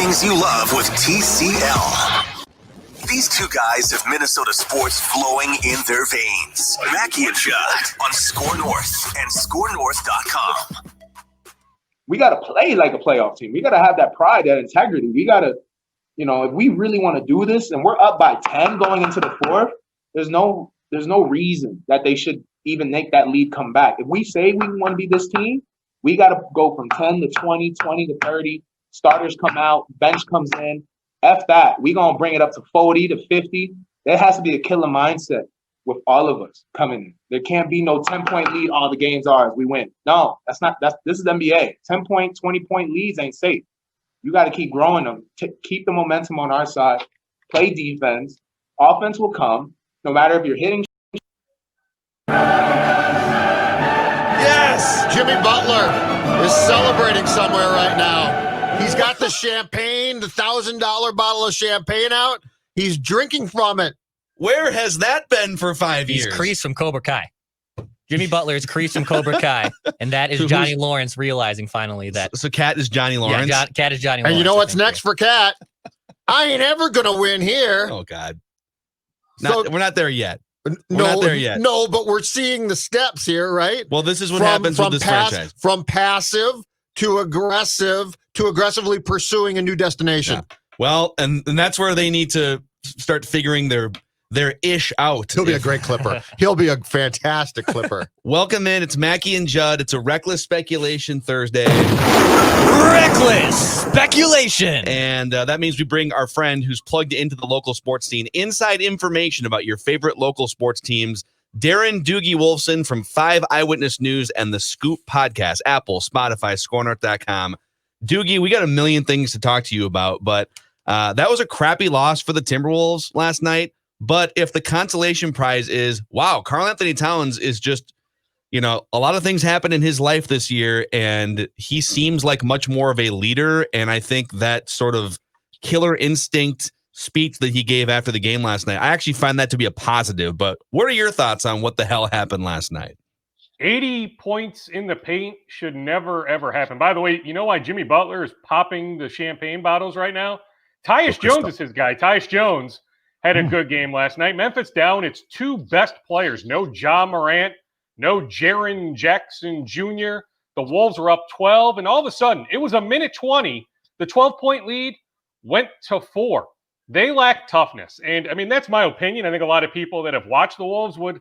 things you love with TCL. These two guys have Minnesota sports flowing in their veins. Mackey and Judd on SKOR North and SKORNorth.com. We got to play like a playoff team. We got to have that pride, that integrity. We got to, if we really want to do this and we're up by 10 going into the fourth, there's no reason that they should even make that lead come back. If we say we want to be this team, we got to go from 10 to 20, 20 to 30. Starters come out, bench comes in. F that. We're going to bring it up to 40 to 50. There has to be a killer mindset with all of us coming in. There can't be no 10-point lead, all the games are as we win. No, this is NBA. 10-point, 20-point leads ain't safe. You got to keep growing them. Keep the momentum on our side. Play defense. Offense will come, no matter if you're hitting. Yes, Jimmy Butler is celebrating somewhere right now. He's got the champagne, the $1,000 bottle of champagne out. He's drinking from it. Where has that been for 5 years? He's Kreese from Cobra Kai. Jimmy Butler is Kreese from Cobra Kai, and that is Johnny Lawrence realizing finally that. So Cat is Johnny Lawrence? Yeah, Cat is Johnny Lawrence. And you know what's next for Cat? I ain't ever going to win here. Oh, God. We're not there yet. We're not there yet. No, but we're seeing the steps here, right? Well, this is what happens with this franchise. From passive to aggressive to aggressively pursuing a new destination. Yeah. Well, and that's where they need to start figuring their ish out. He'll be a great clipper. He'll be a fantastic clipper. Welcome in. It's Mackey and Judd. It's a Reckless Speculation Thursday. Reckless Speculation. And that means we bring our friend who's plugged into the local sports scene inside information about your favorite local sports teams. Darren Doogie Wolfson from 5 Eyewitness News and the Scoop Podcast, Apple, Spotify, SKORNorth.com. Doogie, we got a million things to talk to you about, but that was a crappy loss for the Timberwolves last night. But if the consolation prize is, wow, Karl-Anthony Towns is just, a lot of things happen in his life this year, and he seems like much more of a leader. And I think that sort of killer instinct speech that he gave after the game last night, I actually find that to be a positive. But what are your thoughts on what the hell happened last night? 80 points in the paint should never, ever happen. By the way, you know why Jimmy Butler is popping the champagne bottles right now? Tyus Jones is his guy. Tyus Jones had a good game last night. Memphis down its two best players. No Ja Morant, no Jaren Jackson Jr. The Wolves were up 12, and all of a sudden, it was a minute 20. The 12-point lead went to 4. They lack toughness. And, that's my opinion. I think a lot of people that have watched the Wolves would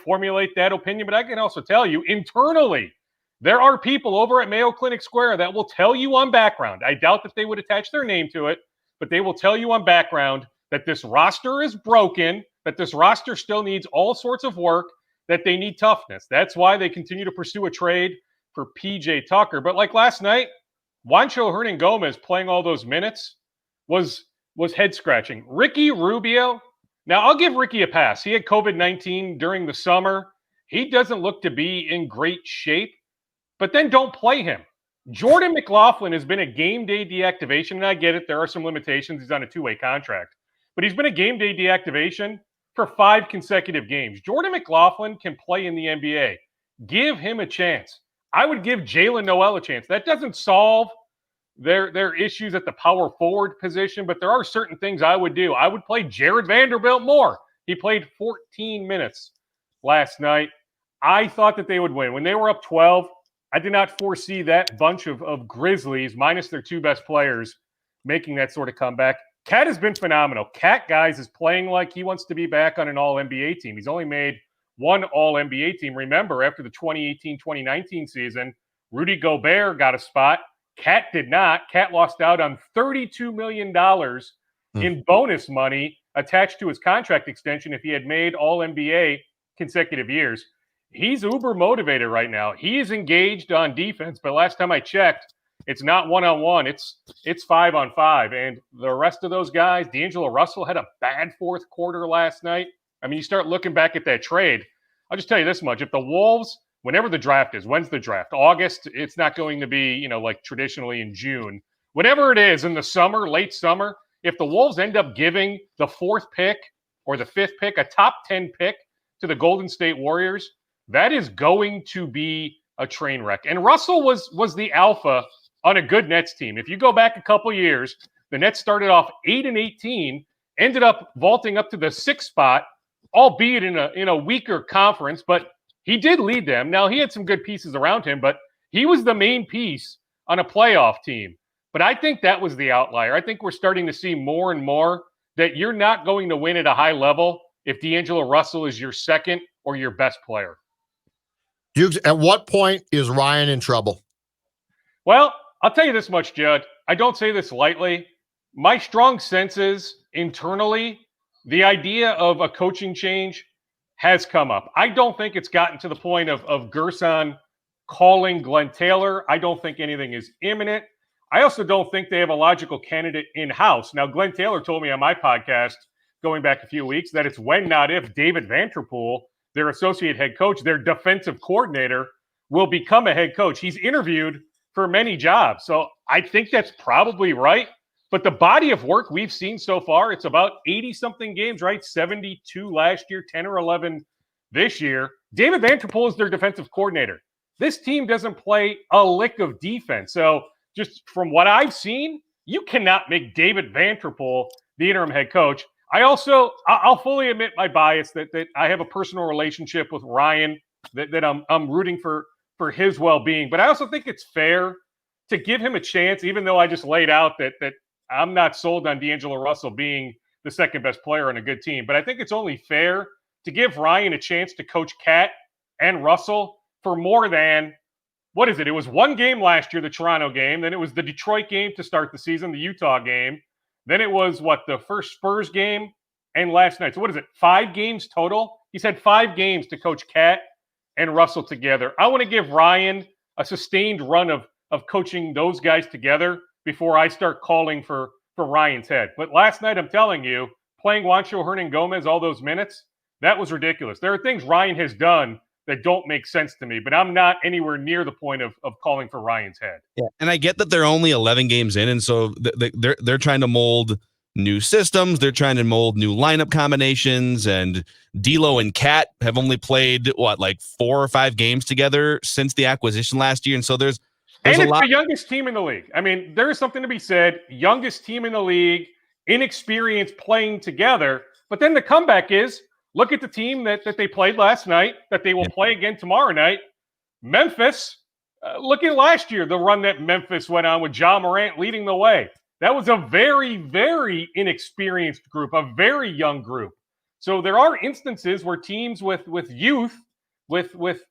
formulate that opinion. But I can also tell you, internally, there are people over at Mayo Clinic Square that will tell you on background. I doubt that they would attach their name to it, but they will tell you on background that this roster is broken, that this roster still needs all sorts of work, that they need toughness. That's why they continue to pursue a trade for P.J. Tucker. But like last night, Juancho Hernan-Gomez playing all those minutes was head-scratching. Ricky Rubio, now I'll give Ricky a pass. He had COVID-19 during the summer. He doesn't look to be in great shape, but then don't play him. Jordan McLaughlin has been a game day deactivation, and I get it. There are some limitations. He's on a 2-way contract. But he's been a game day deactivation for 5 consecutive games. Jordan McLaughlin can play in the NBA. Give him a chance. I would give Jalen Noel a chance. That doesn't solve their issues at the power forward position, but there are certain things I would do. I would play Jared Vanderbilt more. He played 14 minutes last night. I thought that they would win. When they were up 12, I did not foresee that bunch of Grizzlies, minus their 2 best players, making that sort of comeback. Cat has been phenomenal. Cat, guys, is playing like he wants to be back on an All-NBA team. He's only made one All-NBA team. Remember, after the 2018-2019 season, Rudy Gobert got a spot. Cat did not. Cat lost out on $32 million in bonus money attached to his contract extension if he had made All-NBA consecutive years. He's uber motivated right now. He is engaged on defense, but last time I checked, it's not one-on-one. It's 5-on-5. And the rest of those guys, D'Angelo Russell had a bad fourth quarter last night. You start looking back at that trade. I'll just tell you this much. If the Wolves, whenever the draft is, when's the draft? August, it's not going to be, like traditionally in June. Whatever it is in the summer, late summer, if the Wolves end up giving the 4th pick or the 5th pick, a top 10 pick to the Golden State Warriors, that is going to be a train wreck. And Russell was the alpha on a good Nets team. If you go back a couple years, The Nets started off 8-18, ended up vaulting up to the 6th spot, albeit in a weaker conference, but he did lead them. Now, he had some good pieces around him, but he was the main piece on a playoff team. But I think that was the outlier. I think we're starting to see more and more that you're not going to win at a high level if D'Angelo Russell is your second or your best player. Dukes, at what point is Ryan in trouble? Well, I'll tell you this much, Judd. I don't say this lightly. My strong sense is internally, the idea of a coaching change has come up. I don't think it's gotten to the point of Gerson calling Glenn Taylor. I don't think anything is imminent. I also don't think they have a logical candidate in-house. Now, Glenn Taylor told me on my podcast going back a few weeks that it's when, not if, David Vanterpool, their associate head coach, their defensive coordinator, will become a head coach. He's interviewed for many jobs. So I think that's probably right. But the body of work we've seen so far, it's about 80-something games, right? 72 last year, 10 or 11 this year. David Vanterpool is their defensive coordinator. This team doesn't play a lick of defense. So just from what I've seen, you cannot make David Vanterpool the interim head coach. I'll fully admit my bias that I have a personal relationship with Ryan, that I'm rooting for his well-being. But I also think it's fair to give him a chance, even though I just laid out that I'm not sold on D'Angelo Russell being the second best player on a good team. But I think it's only fair to give Ryan a chance to coach Cat and Russell for more than, what is it? It was one game last year, the Toronto game. Then it was the Detroit game to start the season, the Utah game. Then it was, the first Spurs game and last night. So what is it, 5 games total? He's had 5 games to coach Cat and Russell together. I want to give Ryan a sustained run of coaching those guys together before I start calling for Ryan's head. But last night, I'm telling you, playing Juancho Hernan-Gomez all those minutes, that was ridiculous. There are things Ryan has done that don't make sense to me, but I'm not anywhere near the point of calling for Ryan's head. Yeah, and I get that they're only 11 games in, and so they're trying to mold new systems. They're trying to mold new lineup combinations, and D'Lo and Cat have only played 4 or 5 games together since the acquisition last year, and so there's and a it's lot. The youngest team in the league. I mean, there is something to be said. Youngest team in the league, inexperienced playing together. But then the comeback is, look at the team that they played last night, that they will play again tomorrow night. Memphis, look at last year, the run that Memphis went on with Ja Morant leading the way. That was a very, very inexperienced group, a very young group. So there are instances where teams with youth, with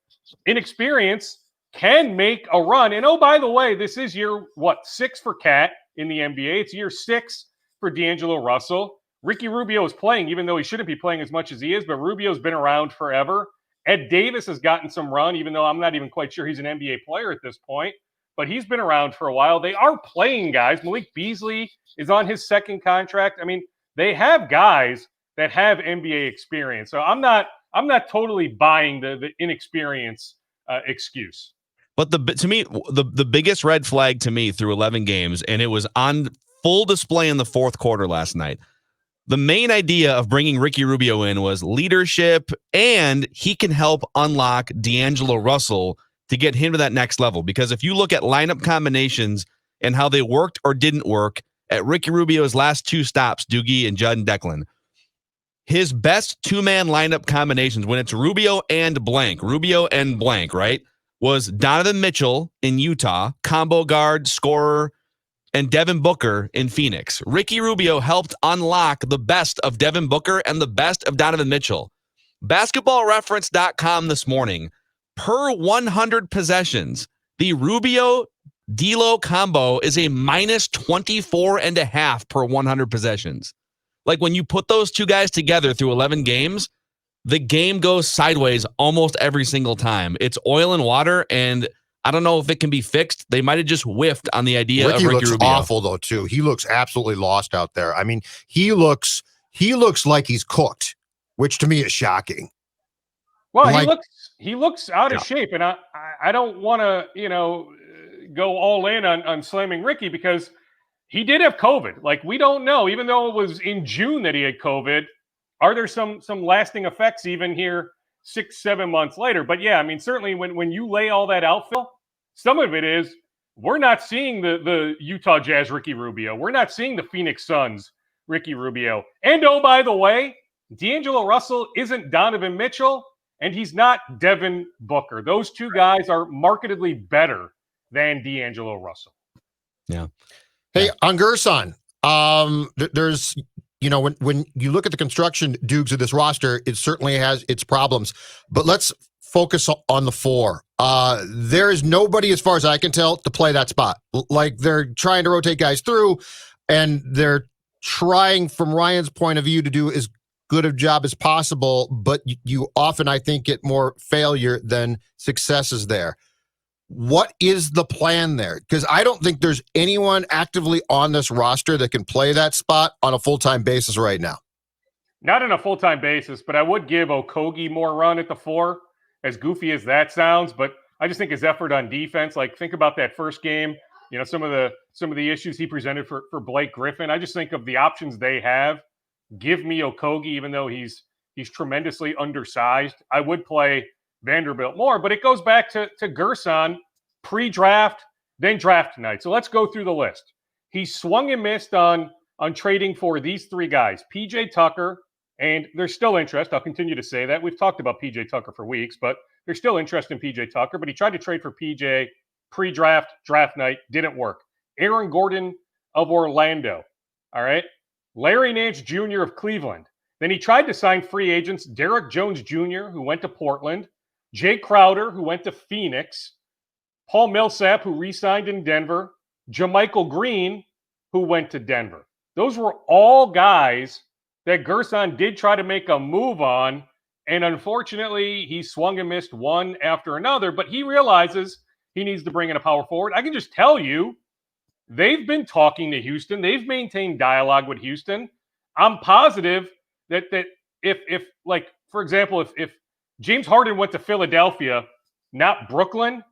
inexperience, can make a run. And oh, by the way, this is year 6 for Cat in the NBA. It's year 6 for D'Angelo Russell. Ricky Rubio is playing, even though he shouldn't be playing as much as he is, but Rubio's been around forever. Ed Davis has gotten some run, even though I'm not even quite sure he's an NBA player at this point, but he's been around for a while. They are playing guys. Malik Beasley is on his second contract. I mean, they have guys that have NBA experience. So I'm not totally buying the inexperience excuse. But to me, the biggest red flag to me through 11 games, and it was on full display in the fourth quarter last night. The main idea of bringing Ricky Rubio in was leadership, and he can help unlock D'Angelo Russell to get him to that next level. Because if you look at lineup combinations and how they worked or didn't work at Ricky Rubio's last 2 stops, Doogie and Judd and Declan, his best 2-man lineup combinations, when it's Rubio and blank, right, was Donovan Mitchell in Utah, combo guard, scorer, and Devin Booker in Phoenix. Ricky Rubio helped unlock the best of Devin Booker and the best of Donovan Mitchell. BasketballReference.com this morning, per 100 possessions, the Rubio-D'Lo combo is a minus 24.5 per 100 possessions. Like, when you put those two guys together through 11 games, the game goes sideways almost every single time. It's oil and water, and I don't know if it can be fixed. They might have just whiffed on the idea of Ricky looks Rubio. Awful though too. He looks absolutely lost out there. I mean, he looks like he's cooked, which to me is shocking. Well, he looks out of shape, and I don't want to go all in on slamming Ricky, because he did have COVID. Like, we don't know, even though it was in June that he had COVID. Are there some lasting effects even here 6-7 months later? But yeah, I mean, certainly when you lay all that out, Phil, some of it is we're not seeing the Utah Jazz Ricky Rubio. We're not seeing the Phoenix Suns Ricky Rubio. And oh, by the way, D'Angelo Russell isn't Donovan Mitchell, and he's not Devin Booker. Those two guys are markedly better than D'Angelo Russell. Yeah. Hey, on Gerson, there's, when you look at the construction, Dukes, of this roster, it certainly has its problems. But let's focus on the four. There is nobody, as far as I can tell, to play that spot. Like, they're trying to rotate guys through, and they're trying, from Ryan's point of view, to do as good a job as possible, but you often, I think, get more failure than successes there. What is the plan there? Because I don't think there's anyone actively on this roster that can play that spot on a full-time basis right now. Not on a full-time basis, but I would give Okogie more run at the four, as goofy as that sounds. But I just think his effort on defense, like, think about that first game, some of the issues he presented for Blake Griffin. I just think of the options they have. Give me Okogie, even though he's tremendously undersized. I would play Vanderbilt more, but it goes back to Gerson, pre-draft, then draft night. So let's go through the list. He swung and missed on trading for these three guys, PJ Tucker, and there's still interest. I'll continue to say that. We've talked about PJ Tucker for weeks, but there's still interest in PJ Tucker, but he tried to trade for PJ pre-draft, draft night, didn't work. Aaron Gordon of Orlando, all right? Larry Nance Jr. of Cleveland. Then he tried to sign free agents, Derek Jones Jr., who went to Portland, Jay Crowder, who went to Phoenix, Paul Millsap, who re-signed in Denver, JaMychal Green, who went to Denver. Those were all guys that Gerson did try to make a move on, and unfortunately, he swung and missed one after another, but he realizes he needs to bring in a power forward. I can just tell you, they've been talking to Houston. They've maintained dialogue with Houston. I'm positive that if like, for example, if James Harden went to Philadelphia, not Brooklyn,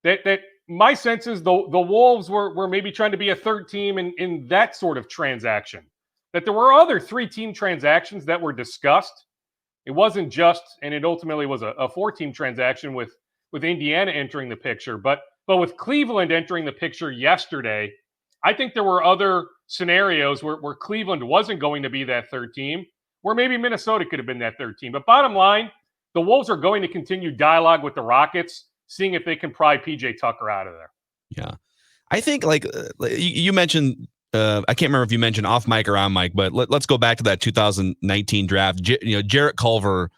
that my sense is the Wolves were maybe trying to be a third team in that sort of transaction. That there were other 3-team transactions that were discussed. It wasn't just, and it ultimately was a 4-team transaction with Indiana entering the picture. But with Cleveland entering the picture yesterday, I think there were other scenarios where Cleveland wasn't going to be that third team, where maybe Minnesota could have been that third team. But bottom line, the Wolves are going to continue dialogue with the Rockets, seeing if they can pry PJ Tucker out of there. Yeah. I think, like, you mentioned, I can't remember if you mentioned off mic or on mic, but let's go back to that 2019 draft. Jarrett Culver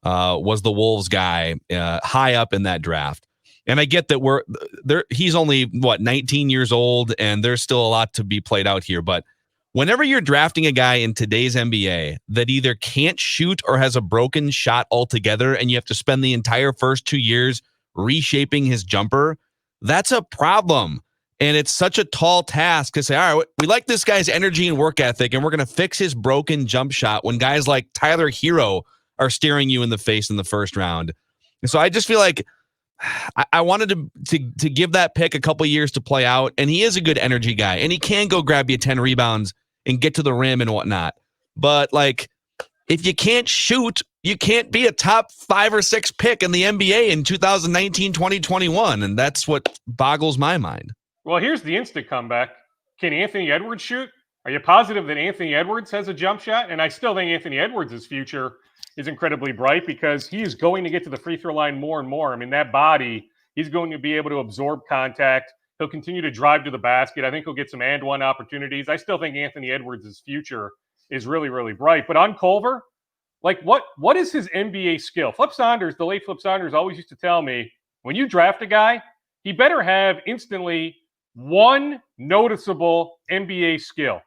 was the Wolves guy high up in that draft. And I get that he's only 19 years old, and there's still a lot to be played out here. But whenever you're drafting a guy in today's NBA that either can't shoot or has a broken shot altogether, and you have to spend the entire first 2 years reshaping his jumper, that's a problem. And it's such a tall task to say, all right, we like this guy's energy and work ethic, and we're going to fix his broken jump shot when guys like Tyler Hero are staring you in the face in the first round. And so I just feel like I wanted to give that pick a couple years to play out, and he is a good energy guy, and he can go grab you 10 rebounds and get to the rim and whatnot. But, like, if you can't shoot, you can't be a top 5 or 6 pick in the NBA in 2019, 2021, and that's what boggles my mind. Well, here's the instant comeback. Can Anthony Edwards shoot? Are you positive that Anthony Edwards has a jump shot? And I still think Anthony Edwards' future is incredibly bright because he is going to get to the free throw line more and more. I mean, that body, he's going to be able to absorb contact. He'll continue to drive to the basket. I think he'll get some and one opportunities. I still think Anthony Edwards' future is really, really bright. But on Culver, like, what is his NBA skill? The late Flip Saunders always used to tell me, when you draft a guy, he better have instantly one noticeable NBA skill.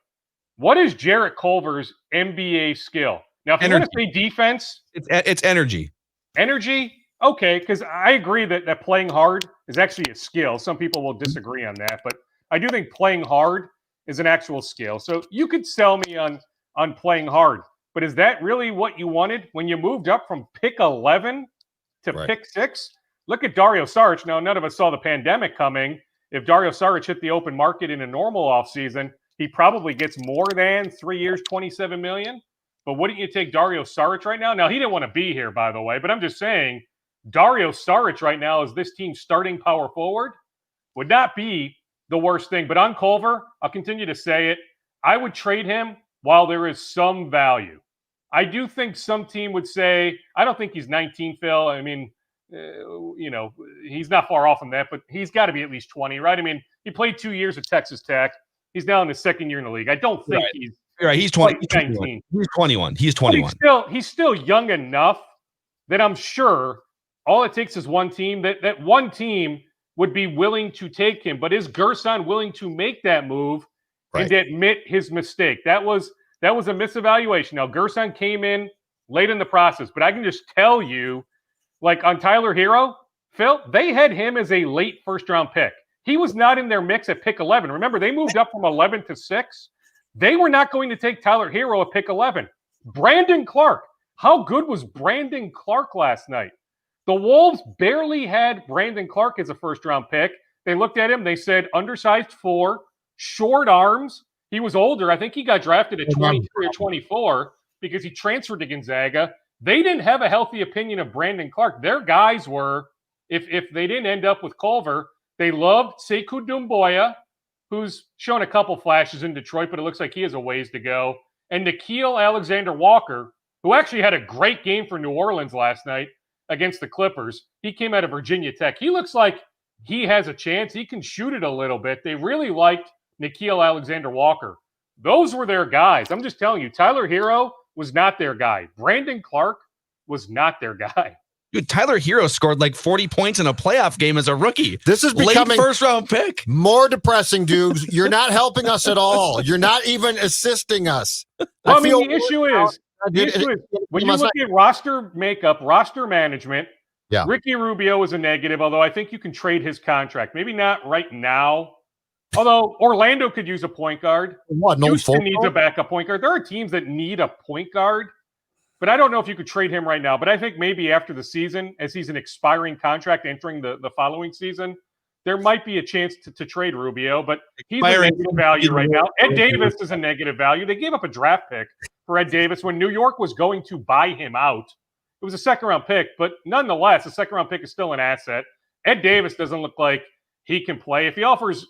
What is Jarrett Culver's NBA skill? Now, if you want to say defense, it's energy. Energy, okay, because I agree that playing hard is actually a skill. Some people will disagree on that, but I do think playing hard is an actual skill. So you could sell me on playing hard, but is that really what you wanted when you moved up from pick 11 to pick 6? Look at Dario Saric. Now, none of us saw the pandemic coming. If Dario Saric hit the open market in a normal offseason, he probably gets more than 3 years, $27 million. But wouldn't you take Dario Saric right now? Now, he didn't want to be here, by the way, but I'm just saying Dario Saric right now is this team's starting power forward would not be the worst thing. But on Culver, I'll continue to say it. I would trade him while there is some value. I do think some team would say, I don't think he's 19, Phil. I mean, he's not far off from that, but he's got to be at least 20, right? I mean, he played 2 years at Texas Tech. He's now in his second year in the league. I don't think he's right. He's 20. He's 19. He's 21. He's 21. He's still young enough that I'm sure all it takes is one team. That one team would be willing to take him. But is Gerson willing to make that move and admit his mistake? That was a misevaluation. Now, Gerson came in late in the process, but I can just tell you, like on Tyler Hero, Phil, they had him as a late first-round pick. He was not in their mix at pick 11. Remember, they moved up from 11 to 6. They were not going to take Tyler Hero at pick 11. Brandon Clark. How good was Brandon Clark last night? The Wolves barely had Brandon Clark as a first-round pick. They looked at him. They said, undersized 4, short arms. He was older. I think he got drafted at 23 or 24 because he transferred to Gonzaga. They didn't have a healthy opinion of Brandon Clark. Their guys were, if they didn't end up with Culver, they loved Sekou Doumbouya, who's shown a couple flashes in Detroit, but it looks like he has a ways to go. And Nickeil Alexander-Walker, who actually had a great game for New Orleans last night against the Clippers. He came out of Virginia Tech. He looks like he has a chance. He can shoot it a little bit. They really liked Nickeil Alexander-Walker. Those were their guys. I'm just telling you, Tyler Hero was not their guy. Brandon Clark was not their guy. Dude, Tyler Hero scored like 40 points in a playoff game as a rookie. This is becoming late first-round pick. More depressing, Dukes. You're not helping us at all. You're not even assisting us. Well, the issue is when you look at roster makeup, roster management, Ricky Rubio is a negative, although I think you can trade his contract. Maybe not right now. Although Orlando could use a point guard. Houston needs a backup point guard. There are teams that need a point guard. But I don't know if you could trade him right now. But I think maybe after the season, as he's an expiring contract entering the following season, there might be a chance to trade Rubio. But he's a negative value right now. Ed Davis is a negative value. They gave up a draft pick for Ed Davis when New York was going to buy him out. It was a second-round pick. But nonetheless, a second-round pick is still an asset. Ed Davis doesn't look like he can play. If he offers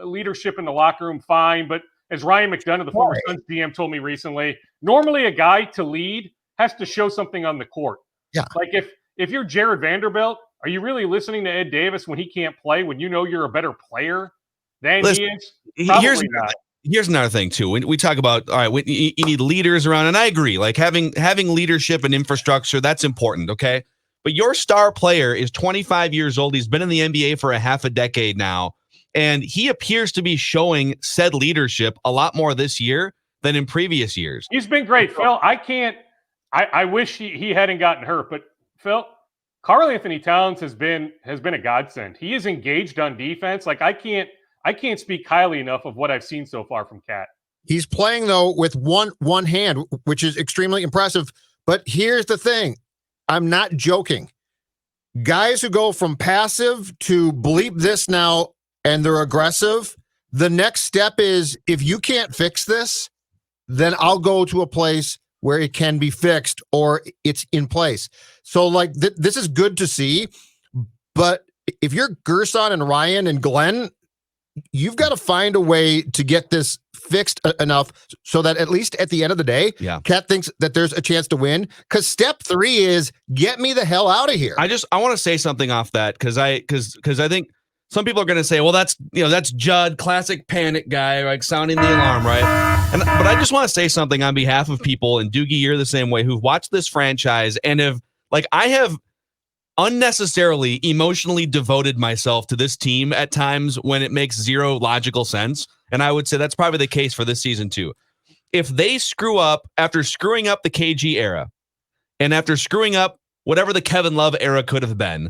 leadership in the locker room, fine. But as Ryan McDonough, the former Suns GM, told me recently, normally a guy to lead has to show something on the court. Yeah. Like if you're Jared Vanderbilt, are you really listening to Ed Davis when he can't play, when you know you're a better player than he is? Probably not. Here's another thing too. When we talk about, all right, you need leaders around, and I agree, like having leadership and infrastructure, that's important, okay? But your star player is 25 years old. He's been in the NBA for a half a decade now, and he appears to be showing said leadership a lot more this year than in previous years. He's been great, Phil. I wish he hadn't gotten hurt, but Phil, Karl-Anthony Towns has been a godsend. He is engaged on defense. Like I can't speak highly enough of what I've seen so far from Cat. He's playing though with one hand, which is extremely impressive. But here's the thing. I'm not joking. Guys who go from passive to bleep this now and they're aggressive, the next step is if you can't fix this, then I'll go to a place where it can be fixed or it's in place. So like this is good to see, but if you're Gerson and Ryan and Glenn, you've got to find a way to get this fixed enough so that at least at the end of the day, Cat thinks that there's a chance to win. Because step 3 is get me the hell out of here. I want to say something off that because I think some people are going to say, well, that's Judd, classic panic guy, like sounding the alarm, right? But I just want to say something on behalf of people, and Doogie, you're the same way, who've watched this franchise and I have unnecessarily emotionally devoted myself to this team at times when it makes zero logical sense. And I would say that's probably the case for this season too. If they screw up after screwing up the KG era and after screwing up whatever the Kevin Love era could have been,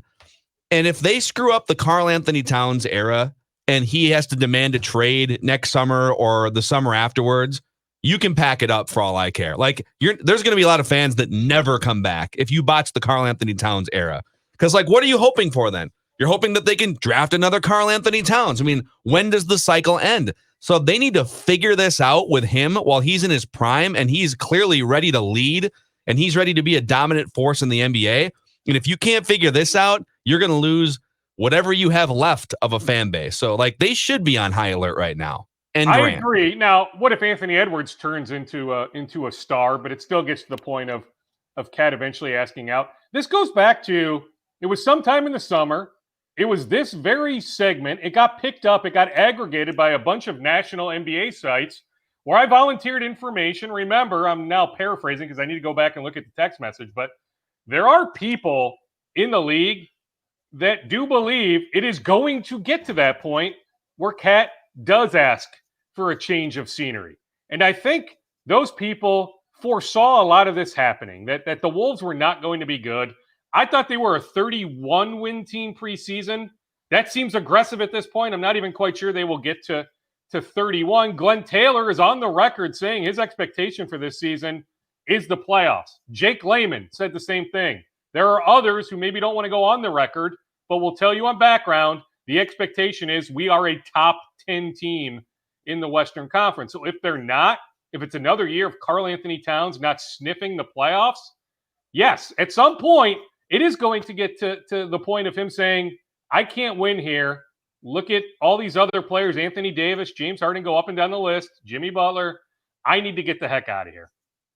and if they screw up the Karl-Anthony Towns era and he has to demand a trade next summer or the summer afterwards, you can pack it up for all I care. Like there's going to be a lot of fans that never come back if you botch the Karl-Anthony Towns era. Because like, what are you hoping for then? You're hoping that they can draft another Karl-Anthony Towns. I mean, when does the cycle end? So they need to figure this out with him while he's in his prime and he's clearly ready to lead and he's ready to be a dominant force in the NBA. And if you can't figure this out, you're going to lose whatever you have left of a fan base. So, like, they should be on high alert right now. And I Durant. agree. Now, what if Anthony Edwards turns into a star, but it still gets to the point of Cat eventually asking out? This goes back to, it was sometime in the summer. It was this very segment. It got picked up. It got aggregated by a bunch of national NBA sites where I volunteered information. Remember, I'm now paraphrasing because I need to go back and look at the text message, but there are people in the league that do believe it is going to get to that point where Cat does ask for a change of scenery. And I think those people foresaw a lot of this happening, that the Wolves were not going to be good. I thought they were a 31-win team preseason. That seems aggressive at this point. I'm not even quite sure they will get to 31. Glenn Taylor is on the record saying his expectation for this season is the playoffs. Jake Layman said the same thing. There are others who maybe don't want to go on the record, but will tell you on background, the expectation is we are a top 10 team in the Western Conference. So if they're not, if it's another year of Karl-Anthony Towns not sniffing the playoffs, yes, at some point, it is going to get to the point of him saying, I can't win here. Look at all these other players, Anthony Davis, James Harden, go up and down the list, Jimmy Butler. I need to get the heck out of here.